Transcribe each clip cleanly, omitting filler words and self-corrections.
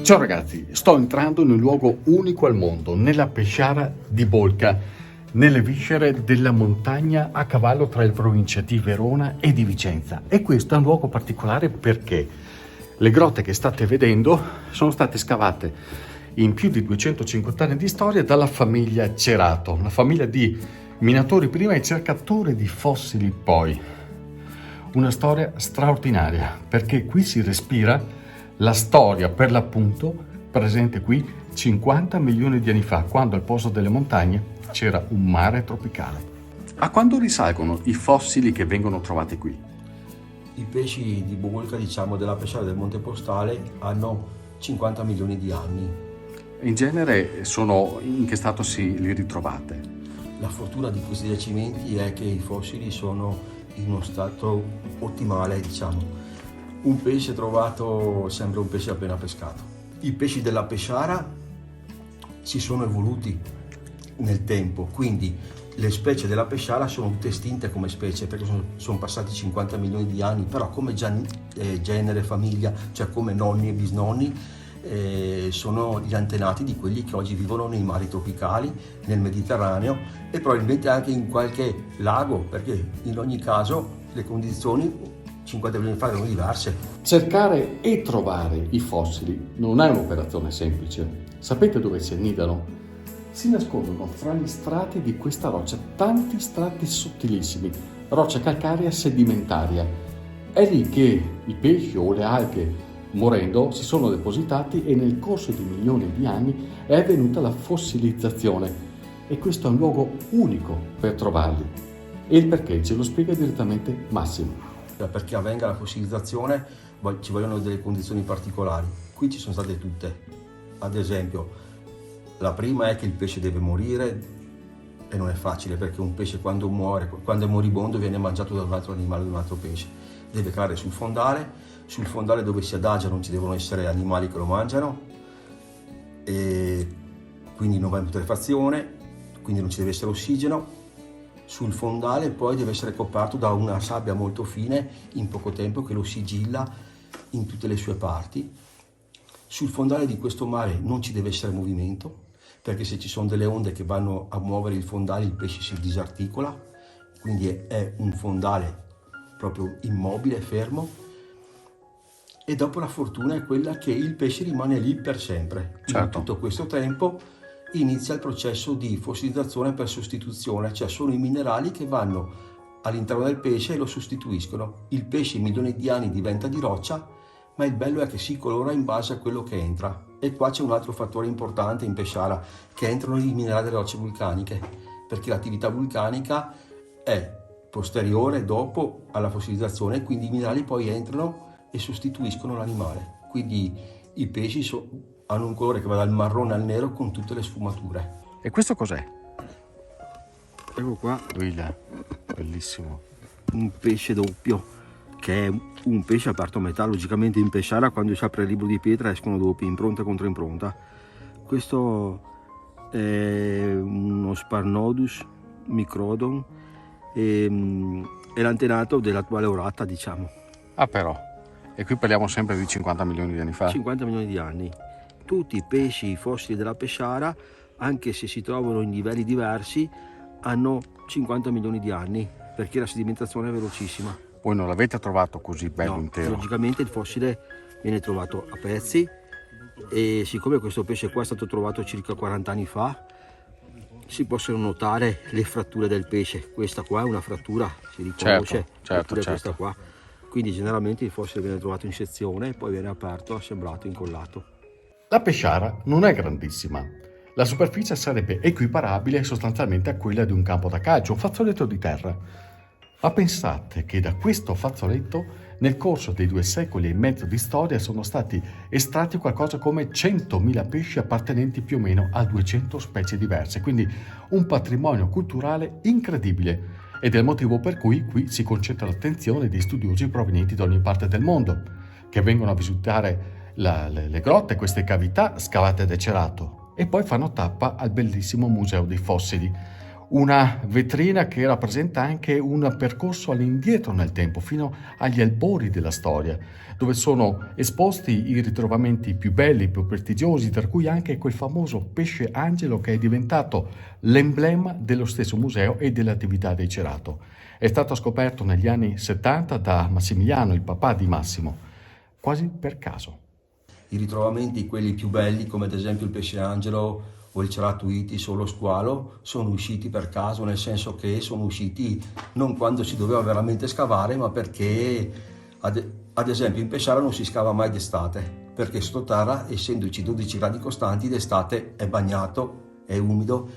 Ciao ragazzi, sto entrando in un luogo unico al mondo, nella pesciara di Bolca, nelle viscere della montagna a cavallo tra le province di Verona e di Vicenza. E questo è un luogo particolare perché le grotte che state vedendo sono state scavate in più di 250 anni di storia dalla famiglia Cerato, una famiglia di minatori prima e cercatori di fossili poi. Una storia straordinaria perché qui si respira la storia, per l'appunto, presente qui 50 milioni di anni fa, quando al posto delle montagne c'era un mare tropicale. A quando risalgono i fossili che vengono trovati qui? I pesci di Bolca, della pesciara del Monte Postale, hanno 50 milioni di anni. In genere in che stato li ritrovate? La fortuna di questi giacimenti è che i fossili sono in uno stato ottimale, Un pesce trovato sembra un pesce appena pescato. I pesci della pesciara si sono evoluti nel tempo, quindi le specie della pesciara sono tutte estinte come specie perché sono passati 50 milioni di anni, però come genere, famiglia, cioè come nonni e bisnonni, sono gli antenati di quelli che oggi vivono nei mari tropicali, nel Mediterraneo e probabilmente anche in qualche lago, perché in ogni caso le condizioni 50 milioni fa erano diverse. Cercare e trovare i fossili non è un'operazione semplice. Sapete dove si annidano? Si nascondono fra gli strati di questa roccia, tanti strati sottilissimi, roccia calcarea sedimentaria. È lì che i pesci o le alghe, morendo, si sono depositati e nel corso di milioni di anni è avvenuta la fossilizzazione. E questo è un luogo unico per trovarli. E il perché ce lo spiega direttamente Massimo. Perché avvenga la fossilizzazione ci vogliono delle condizioni particolari. Qui ci sono state tutte. Ad esempio, la prima è che il pesce deve morire e non è facile perché un pesce quando è moribondo viene mangiato da un altro animale, da un altro pesce. Deve cadere sul fondale dove si adagia non ci devono essere animali che lo mangiano e quindi non va in putrefazione, quindi non ci deve essere ossigeno. Sul fondale poi deve essere coperto da una sabbia molto fine in poco tempo che lo sigilla in tutte le sue parti. Sul fondale di questo mare non ci deve essere movimento, perché se ci sono delle onde che vanno a muovere il fondale il pesce si disarticola, quindi è un fondale proprio immobile, fermo. E dopo la fortuna è quella che il pesce rimane lì per sempre. Certo. In tutto questo tempo inizia il processo di fossilizzazione per sostituzione, cioè sono i minerali che vanno all'interno del pesce e lo sostituiscono. Il pesce in milioni di anni diventa di roccia, ma il bello è che si colora in base a quello che entra. E qua c'è un altro fattore importante in pesciara, che entrano i minerali delle rocce vulcaniche, perché l'attività vulcanica è posteriore dopo alla fossilizzazione, quindi i minerali poi entrano e sostituiscono l'animale. Quindi i pesci hanno un colore che va dal marrone al nero con tutte le sfumature. E questo cos'è? Ecco qua, Bellissimo. un pesce doppio, che è un pesce aperto a metà. Logicamente in pesciara quando si apre il libro di pietra escono doppi, impronta contro impronta. Questo è uno Sparnodus microdon, è l'antenato dell'attuale orata, Ah però, e qui parliamo sempre di 50 milioni di anni fa? 50 milioni di anni. Tutti i pesci fossili della pesciara, anche se si trovano in livelli diversi, hanno 50 milioni di anni, perché la sedimentazione è velocissima. Voi non l'avete trovato così bello No, intero? logicamente il fossile viene trovato a pezzi e siccome questo pesce qua è stato trovato circa 40 anni fa, si possono notare le fratture del pesce. Questa qua è una frattura, si riconosce, certo. questa qua. Quindi generalmente il fossile viene trovato in sezione e poi viene aperto, assemblato, incollato. La pesciara non è grandissima. La superficie sarebbe equiparabile sostanzialmente a quella di un campo da calcio, un fazzoletto di terra. Ma pensate che da questo fazzoletto, nel corso dei 2 secoli e mezzo di storia, sono stati estratti qualcosa come 100.000 pesci appartenenti più o meno a 200 specie diverse, quindi un patrimonio culturale incredibile. Ed è il motivo per cui qui si concentra l'attenzione di studiosi provenienti da ogni parte del mondo, che vengono a visitare le grotte, queste cavità scavate da Cerato, e poi fanno tappa al bellissimo Museo dei Fossili, Una vetrina che rappresenta anche un percorso all'indietro nel tempo, fino agli albori della storia, dove sono esposti i ritrovamenti più belli, più prestigiosi, tra cui anche quel famoso pesce angelo che è diventato l'emblema dello stesso museo e delle attività dei Cerato. È stato scoperto negli anni 70 da Massimiliano, il papà di Massimo, quasi per caso. I ritrovamenti, quelli più belli, come ad esempio il pesce angelo o il Ceratoitis o lo squalo, sono usciti per caso, nel senso che sono usciti non quando si doveva veramente scavare, ma perché ad esempio in Pesciara non si scava mai d'estate, perché sottoterra, essendoci 12 gradi costanti, d'estate è bagnato, è umido,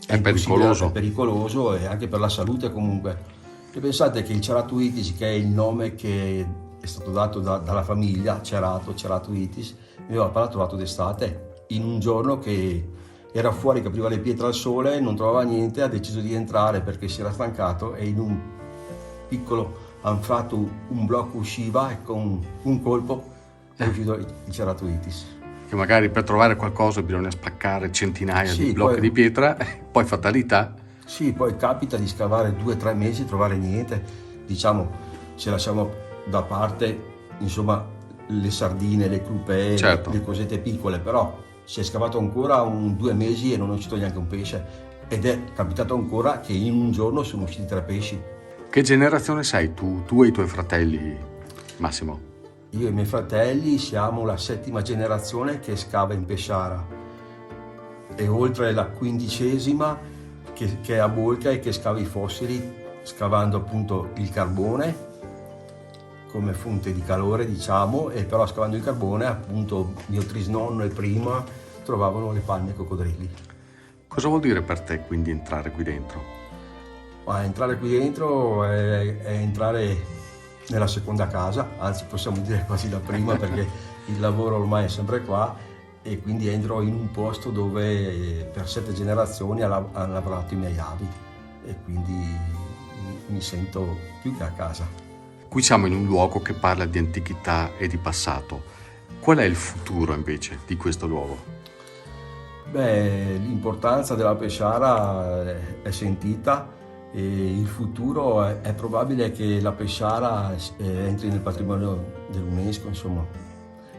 È pericoloso. è pericoloso e anche per la salute comunque. E pensate che il Ceratoitis, che è il nome che è stato dato dalla famiglia, Ceratoitis, mi aveva appena trovato d'estate, in un giorno che era fuori che apriva le pietre al sole, non trovava niente, ha deciso di entrare perché si era stancato e in un piccolo anfratto un blocco usciva e con un colpo è uscito il Ceratoitis. Che magari per trovare qualcosa bisogna spaccare centinaia Sì, di blocchi poi- di pietra, poi fatalità. Sì, poi capita di scavare 2 o 3 mesi e trovare niente. Diciamo, se lasciamo da parte, insomma, le sardine, le crupee, Certo. le cosette piccole, però si è scavato ancora 2 mesi e non è uscito neanche un pesce. Ed è capitato ancora che in un giorno sono usciti 3 pesci. Che generazione sei tu e i tuoi fratelli, Massimo? Io e i miei fratelli siamo la 7ª generazione che scava in Pesciara e oltre la 15ª che è a Bolca e che scava i fossili, scavando appunto il carbone come fonte di calore, diciamo, e però scavando il carbone, appunto, mio trisnonno e prima trovavano le palme e i coccodrilli. Cosa vuol dire per te quindi entrare qui dentro? Ma entrare qui dentro è entrare nella seconda casa, anzi possiamo dire quasi la prima perché il lavoro ormai è sempre qua e quindi entro in un posto dove per 7 generazioni hanno lavorato i miei avi e quindi mi sento più che a casa. Qui siamo in un luogo che parla di antichità e di passato. Qual è il futuro invece di questo luogo? Beh, l'importanza della Pesciara è sentita e il futuro è probabile che la Pesciara entri nel patrimonio dell'UNESCO, insomma.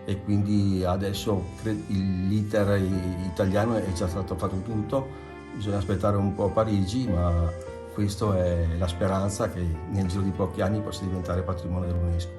E quindi adesso l'iter italiano è già stato fatto tutto, bisogna aspettare un po' a Parigi, ma questa è la speranza che nel giro di pochi anni possa diventare patrimonio dell'UNESCO.